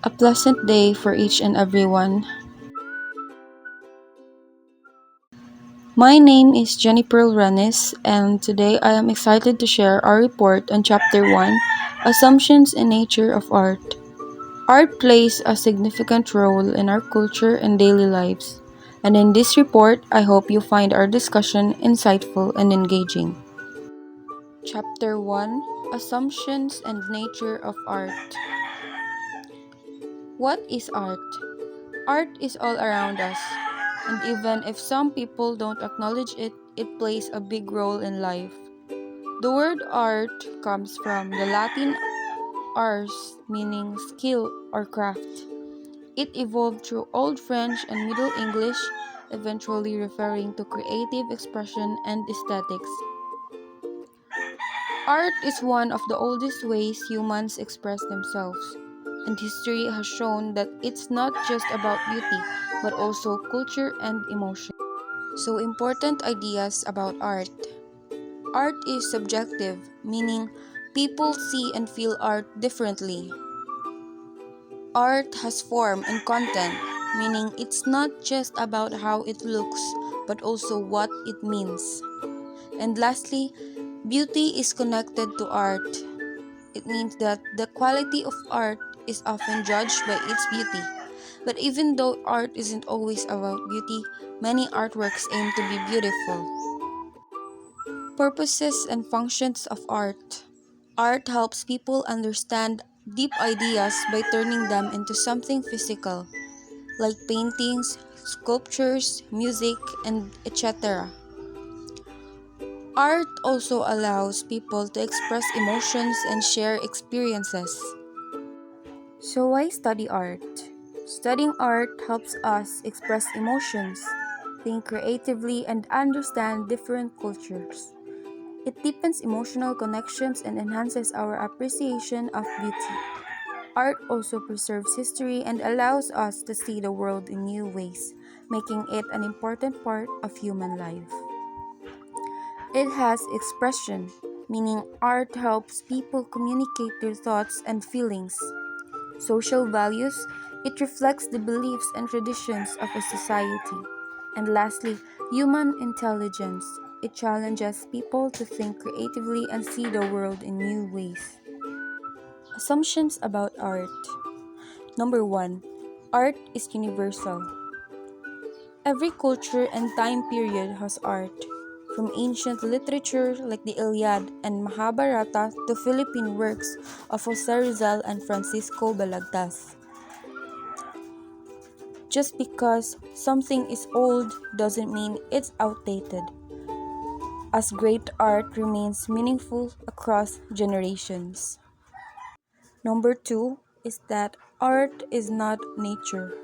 A pleasant day for each and everyone. My name is JENNY RANIS, and today I am excited to share our report on Chapter 1, Assumptions in Nature of Art. Art plays a significant role in our culture and daily lives, and in this report, I hope you find our discussion insightful and engaging. Chapter 1, Assumptions and Nature of Art. What is art? Art is all around us, and even if some people don't acknowledge it, it plays a big role in life. The word art comes from the Latin ars, meaning skill or craft. It evolved through Old French and Middle English, eventually referring to creative expression and aesthetics. Art is one of the oldest ways humans express themselves, and history has shown that it's not just about beauty, but also culture and emotion. So, important ideas about art. Art is subjective, meaning people see and feel art differently. Art has form and content, meaning it's not just about how it looks, but also what it means. And lastly, beauty is connected to art. It means that the quality of art is often judged by its beauty. But even though art isn't always about beauty, many artworks aim to be beautiful. Purposes and functions of art. Art helps people understand deep ideas by turning them into something physical, like paintings, sculptures, music, and etc. Art also allows people to express emotions and share experiences. So, why study art? Studying art helps us express emotions, think creatively, and understand different cultures. It deepens emotional connections and enhances our appreciation of beauty. Art also preserves history and allows us to see the world in new ways, making it an important part of human life. It has expression, meaning art helps people communicate their thoughts and feelings. Social values, it reflects the beliefs and traditions of a society. And lastly, human intelligence. It challenges people to think creatively and see the world in new ways. Assumptions about art. Number 1. Art is universal. Every culture and time period has art, from ancient literature like the Iliad and Mahabharata to Philippine works of Jose Rizal and Francisco Balagtas. Just because something is old doesn't mean it's outdated, as great art remains meaningful across generations. Number 2 is that art is not nature.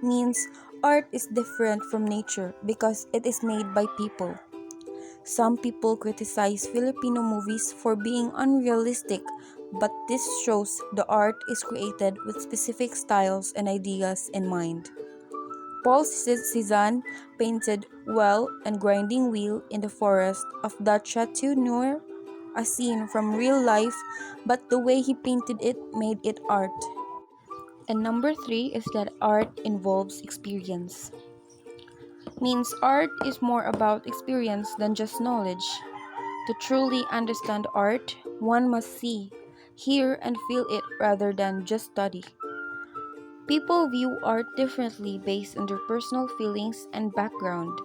Means art is different from nature because it is made by people. Some people criticize Filipino movies for being unrealistic, but this shows the art is created with specific styles and ideas in mind. Paul Cézanne painted Well and Grinding Wheel in the forest of the Château Noir, a scene from real life, but the way he painted it made it art. And number 3 is that art involves experience. Means art is more about experience than just knowledge. To truly understand art, one must see, hear, and feel it rather than just study. People view art differently based on their personal feelings and background.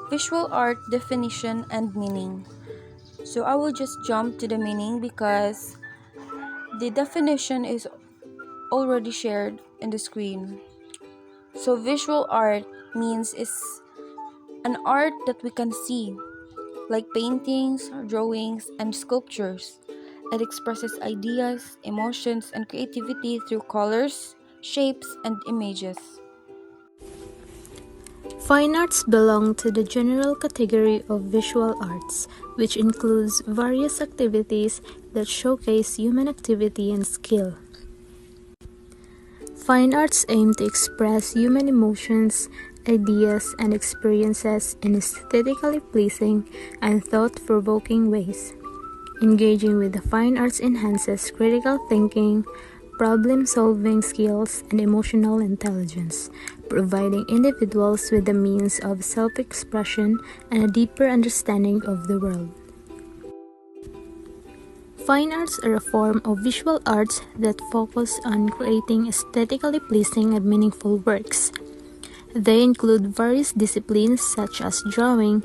Visual art definition and meaning. So I will just jump to the meaning because the definition is already shared in the screen. So visual art means is an art that we can see, like paintings, drawings, and sculptures. It expresses ideas, emotions, and creativity through colors, shapes, and images. Fine arts belong to the general category of visual arts, which includes various activities that showcase human activity and skill. Fine arts aim to express human emotions, ideas, and experiences in aesthetically pleasing and thought-provoking ways. Engaging with the fine arts enhances critical thinking, problem-solving skills, and emotional intelligence, providing individuals with the means of self-expression and a deeper understanding of the world. Fine arts are a form of visual arts that focus on creating aesthetically pleasing and meaningful works. They include various disciplines such as drawing,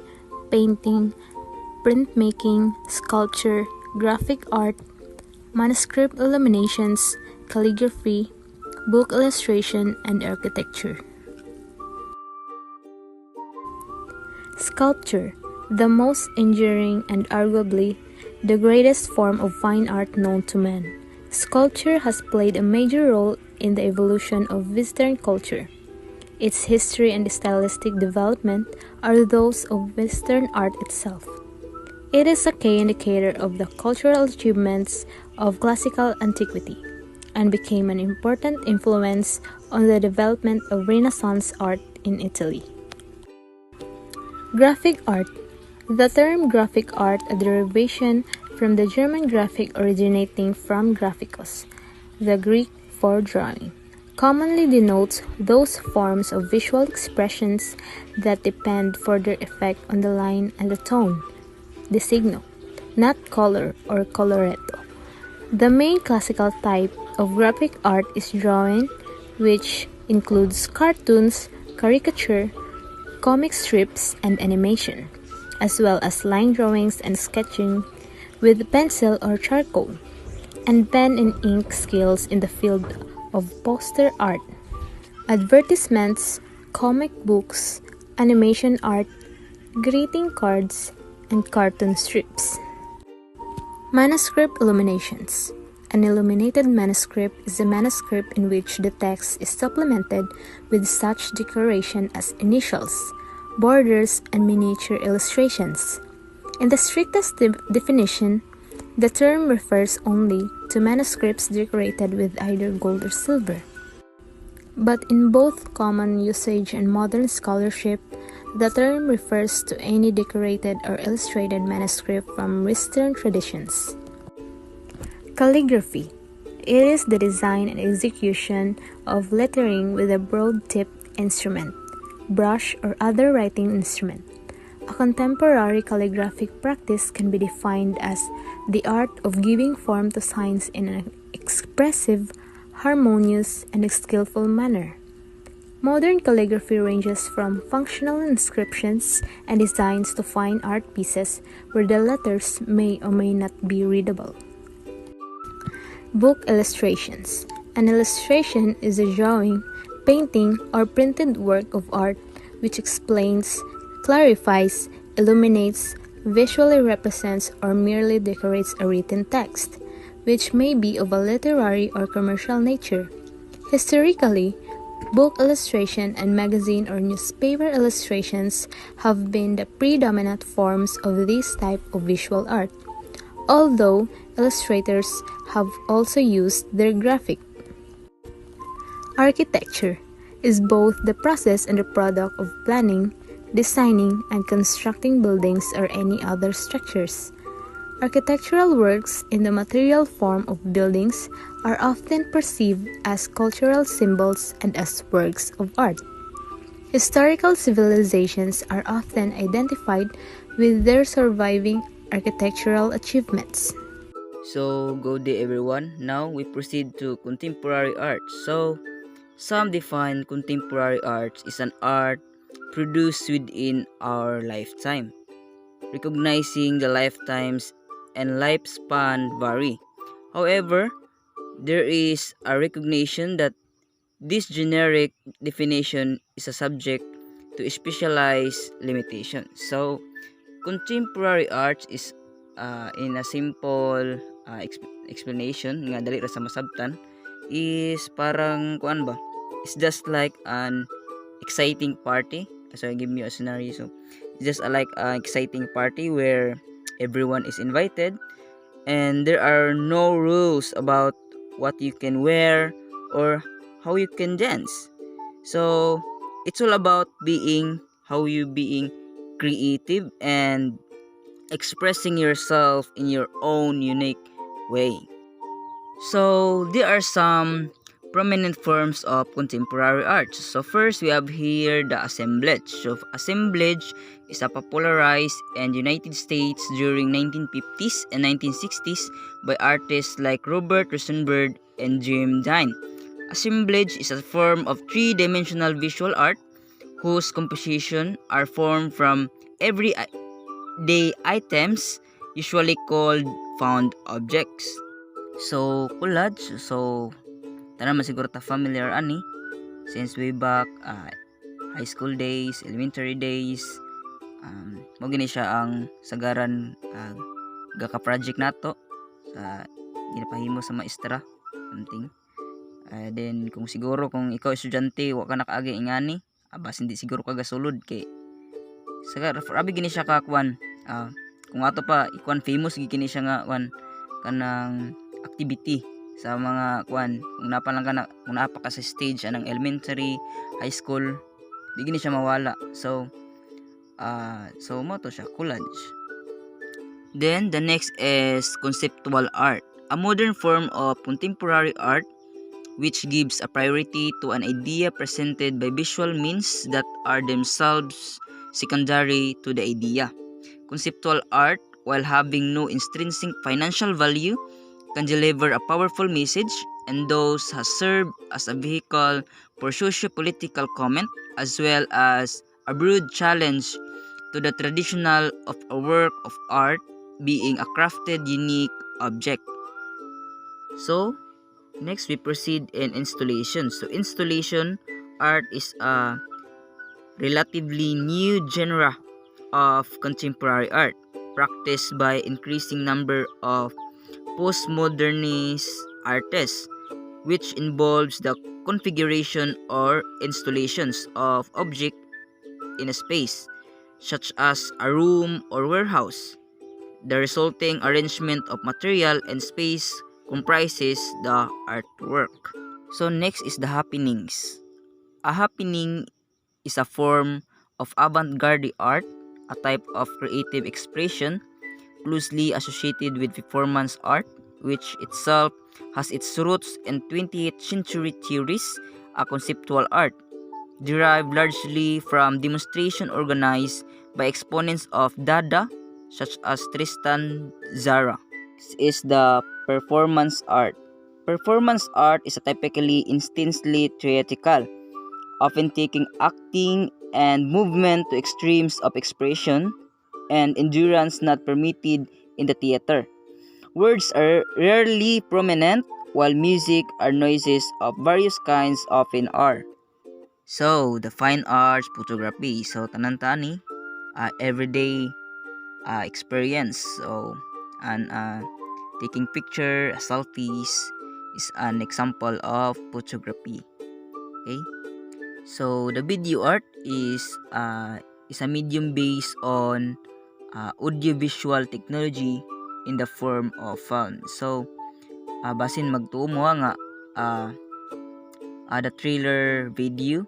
painting, printmaking, sculpture, graphic art, manuscript illuminations, calligraphy, book illustration, and architecture. Sculpture, the most enduring and arguably the greatest form of fine art known to man. Sculpture has played a major role in the evolution of Western culture. Its history and stylistic development are those of Western art itself. It is a key indicator of the cultural achievements of classical antiquity and became an important influence on the development of Renaissance art in Italy. Graphic art. The term graphic art, a derivation from the German graphic originating from graphikos, the Greek for drawing, commonly denotes those forms of visual expressions that depend for their effect on the line and the tone, the signo, not color or coloretto. The main classical type of graphic art is drawing, which includes cartoons, caricature, comic strips, and animation, as well as line drawings and sketching with pencil or charcoal, and pen and ink skills in the field of poster art, advertisements, comic books, animation art, greeting cards, and cartoon strips. Manuscript illuminations. An illuminated manuscript is a manuscript in which the text is supplemented with such decoration as initials, borders, and miniature illustrations. In the strictest definition, the term refers only to manuscripts decorated with either gold or silver. But in both common usage and modern scholarship, the term refers to any decorated or illustrated manuscript from Western traditions. Calligraphy. It is the design and execution of lettering with a broad-tipped instrument, brush, or other writing instrument. A contemporary calligraphic practice can be defined as the art of giving form to signs in an expressive, harmonious, and skillful manner. Modern calligraphy ranges from functional inscriptions and designs to fine art pieces where the letters may or may not be readable. Book illustrations. An illustration is a drawing, painting, or printed work of art which explains, clarifies, illuminates, visually represents, or merely decorates a written text, which may be of a literary or commercial nature. Historically, book illustration and magazine or newspaper illustrations have been the predominant forms of this type of visual art, although illustrators have also used their graphic. Architecture is both the process and the product of planning, designing, and constructing buildings or any other structures. Architectural works in the material form of buildings are often perceived as cultural symbols and as works of art. Historical civilizations are often identified with their surviving architectural achievements. So, good day everyone. Now we proceed to contemporary art. So, some define contemporary art is an art produced within our lifetime. Recognizing the lifetimes and lifespan vary. However, there is a recognition that this generic definition is a subject to specialized limitations. So, contemporary art is in a simple explanation nga dali ra sa masabtan is parang kuan ba? It's just like an exciting party. So I give you a scenario. So it's just like an exciting party where everyone is invited and there are no rules about what you can wear or how you can dance. So it's all about being how you being creative and expressing yourself in your own unique way. So there are some prominent forms of contemporary arts. So first we have here the assemblage. So assemblage is a popularized in United States during 1950s and 1960s by artists like Robert Rosenberg and Jim Dine. Assemblage is a form of three-dimensional visual art whose composition are formed from everyday items, usually called found objects. So collage, so tanan man siguro ta familiar ani since way back high school days, elementary days. Mo gini siya ang sagaran gaka project nato sa ginapahimo sa maestra something. Then kung siguro kung ikaw estudyante wa ka nakaagi ingani, abas hindi siguro ka gasulod kay sagar rabi gini siya ka kwan. Kung ato pa ikwan famous gini siya nga kwan kanang activity sa mga kwan kung napa lang ka na, kung napa ka sa stage anang elementary, high school, di gini siya mawala. So mo to siya collage. Then the next is conceptual art, a modern form of contemporary art which gives a priority to an idea presented by visual means that are themselves secondary to the idea. Conceptual art, while having no intrinsic financial value, can deliver a powerful message and those has served as a vehicle for socio-political comment as well as a broad challenge to the traditional of a work of art being a crafted unique object. So, next we proceed in installation. So, installation art is a relatively new genre of contemporary art practiced by increasing number of postmodernist artists, which involves the configuration or installations of object in a space such as a room or warehouse. The resulting arrangement of material and space comprises the artwork. So next is the happenings. A happening is a form of avant-garde art, a type of creative expression closely associated with performance art, which itself has its roots in 20th century theories, a conceptual art, derived largely from demonstration organized by exponents of Dada, such as Tristan Zara. This is the performance art. Performance art is typically intensely theatrical, often taking acting and movement to extremes of expression and endurance not permitted in the theater. Words are rarely prominent, while music or noises of various kinds often are. So, the fine arts, photography. So, tanan-tani, everyday experience. So, and taking picture, selfies is an example of photography. Okay? So, the video art is a medium based on audiovisual technology in the form of sound. So, basin magtuo mo nga the trailer video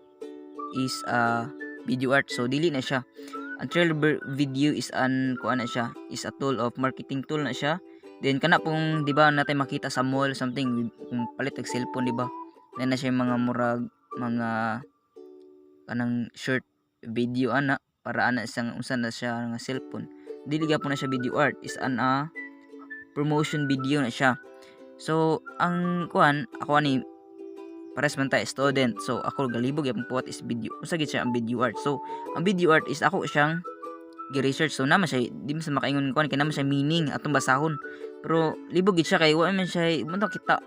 is video art. So, dili na siya. Ang trailer video is kuan na siya, is a tool of marketing tool na siya. Then kana pong 'di ba natin makita sa mall something kung palit og cellphone 'di ba? Na siya yung mga murag mga kanang short video ana para ana siyang unsa na siya nga cellphone. Dili gyapon na siya video art, is promotion video na siya. So ang kuan ako ani pares man tayo student, so ako galibog yapon po what is video, unsa gid siya ang video art. So ang video art is ako siyang gi-research, so naman siya di man sa makaingon kuan kay naman siya meaning atong basahon, pero libog gid siya kay wa man siya mo kita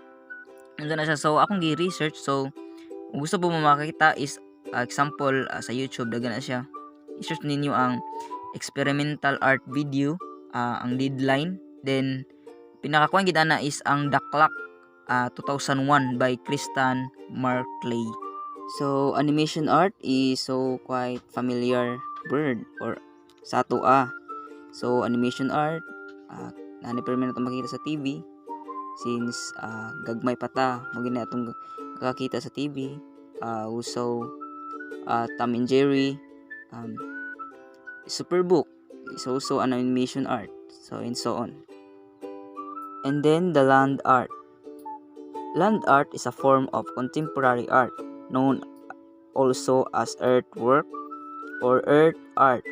unsa na siya. So akong gi-research, so kung gusto po mo makakita is example sa YouTube dagan na siya, i-search ninyo ang experimental art video, ang deadline, then pinakakuan gid ana is ang The Clock 2001 by Kristen Markley. So animation art is so quite familiar word or sa ato So animation art nani permanent atong makita sa TV since gagmay pata mo gina atong kakakita sa TV. Also Tom and Jerry, Superbook is also an animation art, so and so on. And then the land art. Land art is a form of contemporary art, known also as earthwork or earth art.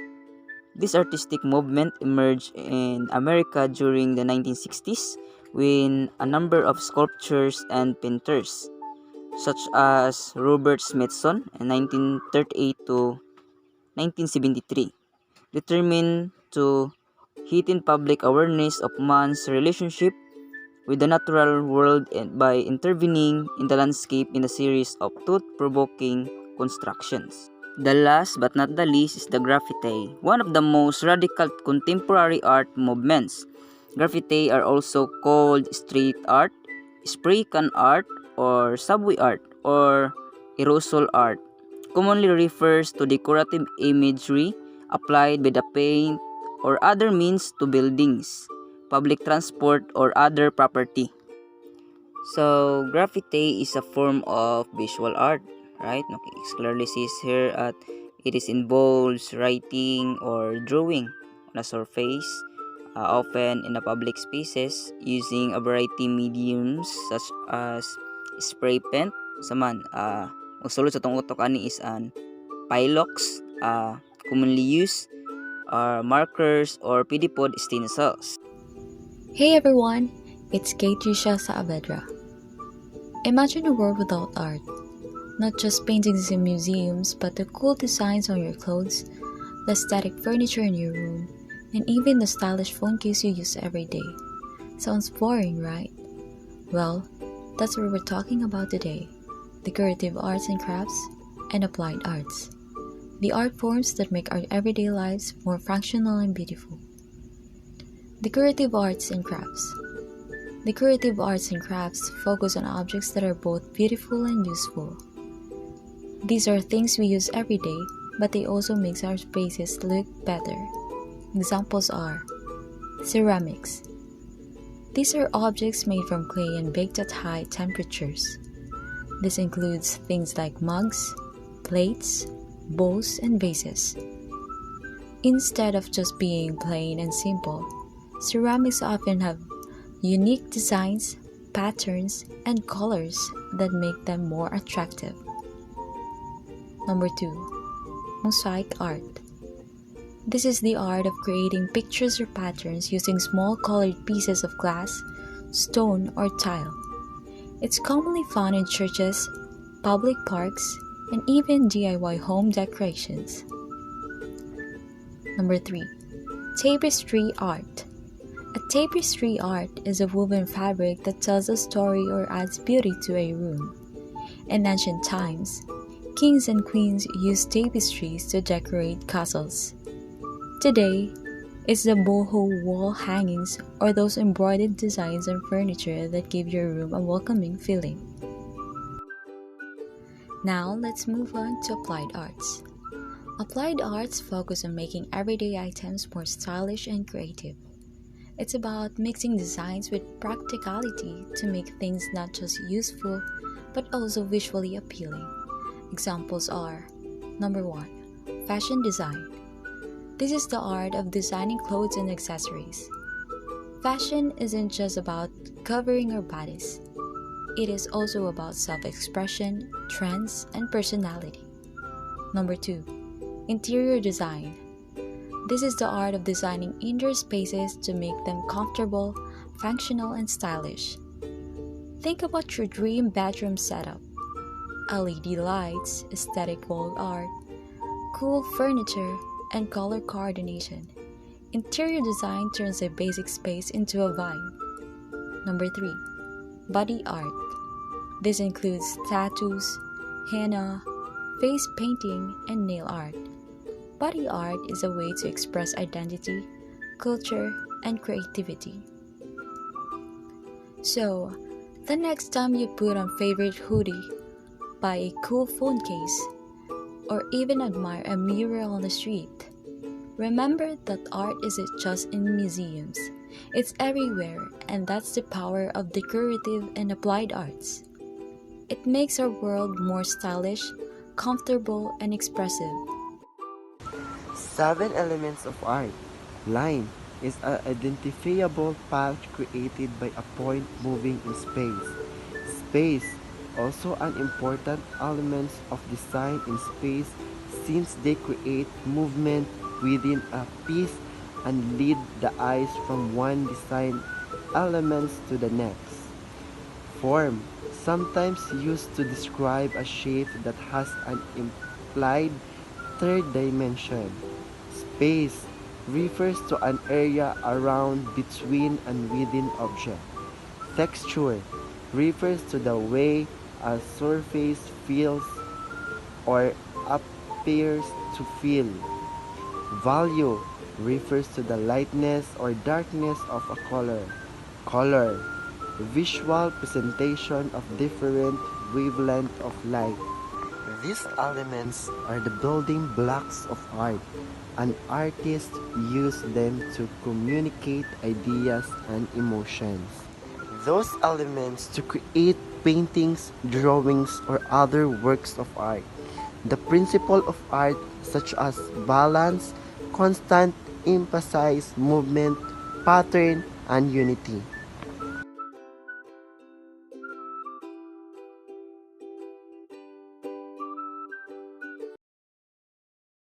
This artistic movement emerged in America during the 1960s when a number of sculptors and painters, such as Robert Smithson in 1938 to 1973, determined to heighten public awareness of man's relationship with the natural world and by intervening in the landscape in a series of thought-provoking constructions. The last but not the least is the graffiti, one of the most radical contemporary art movements. Graffiti are also called street art, spray can art, or subway art, or aerosol art. Commonly refers to decorative imagery applied with a paint or other means to buildings, public transport, or other property. So, graffiti is a form of visual art, right? Okay, it clearly says here at it is involves writing or drawing on a surface, often in a public spaces, using a variety mediums such as spray paint. Saman, magsulod sa tong utok ani is an pilox, commonly used, markers or pedipod stencils. Hey everyone, it's TRISHA SAAVEDRA. Imagine a world without art. Not just paintings in museums, but the cool designs on your clothes, the aesthetic furniture in your room, and even the stylish phone case you use every day. Sounds boring, right? Well, that's what we're talking about today. Decorative arts and crafts, and applied arts. The art forms that make our everyday lives more functional and beautiful. Decorative arts and crafts. Decorative arts and crafts focus on objects that are both beautiful and useful. These are things we use every day, but they also make our spaces look better. Examples are ceramics. These are objects made from clay and baked at high temperatures. This includes things like mugs, plates, bowls, and vases. Instead of just being plain and simple, ceramics often have unique designs, patterns, and colors that make them more attractive. Number 2. Mosaic art. This is the art of creating pictures or patterns using small colored pieces of glass, stone, or tile. It's commonly found in churches, public parks, and even DIY home decorations. Number 3. Tapestry art. A tapestry art is a woven fabric that tells a story or adds beauty to a room. In ancient times, kings and queens used tapestries to decorate castles. Today, it's the boho wall hangings or those embroidered designs on furniture that give your room a welcoming feeling. Now, let's move on to applied arts. Applied arts focus on making everyday items more stylish and creative. It's about mixing designs with practicality to make things not just useful, but also visually appealing. Examples are: Number 1. Fashion design. This is the art of designing clothes and accessories. Fashion isn't just about covering our bodies. It is also about self-expression, trends, and personality. Number 2. Interior design. This is the art of designing indoor spaces to make them comfortable, functional, and stylish. Think about your dream bedroom setup. LED lights, aesthetic wall art, cool furniture, and color coordination. Interior design turns a basic space into a vibe. Number 3. Body art. This includes tattoos, henna, face painting, and nail art. Body art is a way to express identity, culture, and creativity. So, the next time you put on favorite hoodie, buy a cool phone case, or even admire a mural on the street, remember that art isn't just in museums. It's everywhere, and that's the power of decorative and applied arts. It makes our world more stylish, comfortable, and expressive. 7 elements of art. Line is an identifiable path created by a point moving in space. Space, also an important element of design in space since they create movement within a piece and lead the eyes from one design elements to the next. Form, sometimes used to describe a shape that has an implied third dimension. Space refers to an area around, between, and within object. Texture refers to the way a surface feels or appears to feel. Value refers to the lightness or darkness of a color. Color, visual presentation of different wavelength of light. These elements are the building blocks of art, and artists use them to communicate ideas and emotions. Those elements to create paintings, drawings, or other works of art. The principle of art, such as balance, constant emphasis, movement, pattern, and unity.